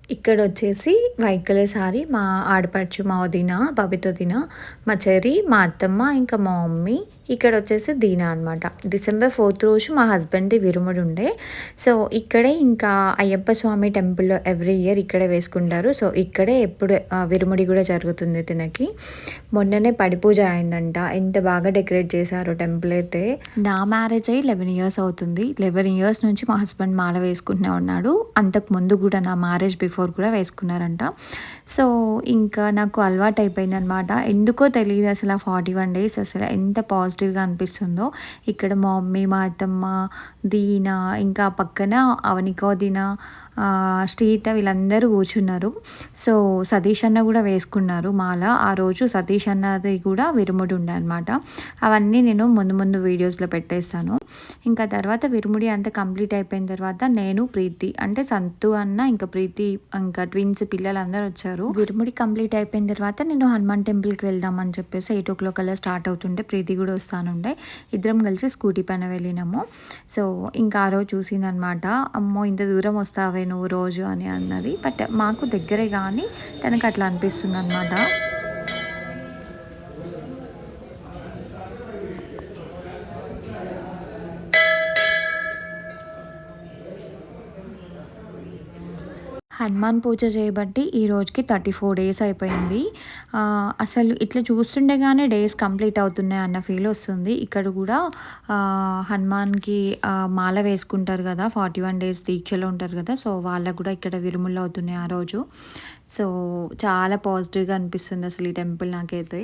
ఇక్కడొచ్చేసి white colour sorry మా ఆడపడుచు, మా వదిన, బబిత వదిన, మా చెర్రీ, మా అత్తమ్మ, ఇంకా మా మమ్మీ. ఇక్కడొచ్చేసి దీనా అనమాట. డిసెంబర్ 4th రోజు మా హస్బెండ్‌ది విరుముడి ఉండే. సో, ఇక్కడే ఇంకా అయ్యప్ప స్వామి టెంపుల్‌లో ఎవ్రీ ఇయర్ ఇక్కడే వేసుకుంటారు. సో, ఇక్కడే ఎప్పుడు విరుముడి గూడా జరుగుతుంది తినకి. మొన్ననే పడి పూజ అయిందంట. ఎంత బాగా డెకరేట్ చేశారో టెంపుల్ అయితే. నా మ్యారేజ్ అయ్యి 11 ఇయర్స్ అవుతుంది. 11 ఇయర్స్ నుంచి మా హస్బెండ్ మాల వేసుకుంటూనే ఉన్నాడు. అంతకు ముందు గూడా నా మ్యారేజ్ బిఫోర్ కూడా వేసుకున్నారంట. సో, ఇంకా నాకు అలవాటయిపోయిందనమాట. ఎందుకో తెలీదు అసల ఆ 41 డేస్ అసలు ఎంత పాజిటివ్‌గా అనిపిస్తుందో. ఇక్కడ మా మమ్మీ, మా అత్తమ్మ, దీనా, ఇంకా పక్కన అవనిక వదిన, శ్రీత వీళ్ళందరూ కూర్చున్నారు. సో, సతీష్ అన్న గూడా వేసుకున్నారు మాల. ఆ రోజు సతీష్ అన్నది కూడా విరుముడి ఉండే అనమాట. అవన్నీ నేను ముందు ముందు వీడియోస్‌లో పెట్టేస్తాను. ఇంకా తర్వాత విరుముడి అంతా కంప్లీట్ అయిపోయిన తర్వాత నేను, ప్రీతి అంటే సంతు అన్న, ఇంకా ప్రీతి, ఇంకా ట్విన్స్ పిల్లలందరూ వచ్చారు. విరుముడి కంప్లీట్ అయిపోయిన తర్వాత నేను హనుమాన్ టెంపుల్‌కి వెళ్దామని చెప్పేసి 8:00 కల్లా స్టార్ట్ అవుతుండే. ప్రీతి కూడా వస్తానుండే. ఇద్దరం కలిసి స్కూటీ పైన వెళ్ళినాము. సో, ఇంకా ఆ రోజు చూసిందనమాట. అమ్మో! ఇంత దూరం వస్తావే నువ్వు రోజు అని అన్నది. బట్ మాకు దగ్గరే కానీ తనకు అట్లా అనిపిస్తుందనమాట. హనుమాన్ పూజ చేయబట్టి ఈ రోజుకి 34 డేస్ అయిపోయింది. అసలు ఇట్లా చూస్తుండగానే డేస్ కంప్లీట్ అవుతున్నాయి అన్న ఫీల్ వస్తుంది. ఇక్కడ కూడా హనుమాన్‌కి మాల వేసుకుంటారు కదా! 41 డేస్ దీక్షలో ఉంటారు కదా! సో, వాళ్ళకి కూడా ఇక్కడ విరుములు అవుతున్నాయి ఆ రోజు. సో, చాలా పాజిటివ్‌గా అనిపిస్తుంది అసలు ఈ టెంపుల్ నాకైతే.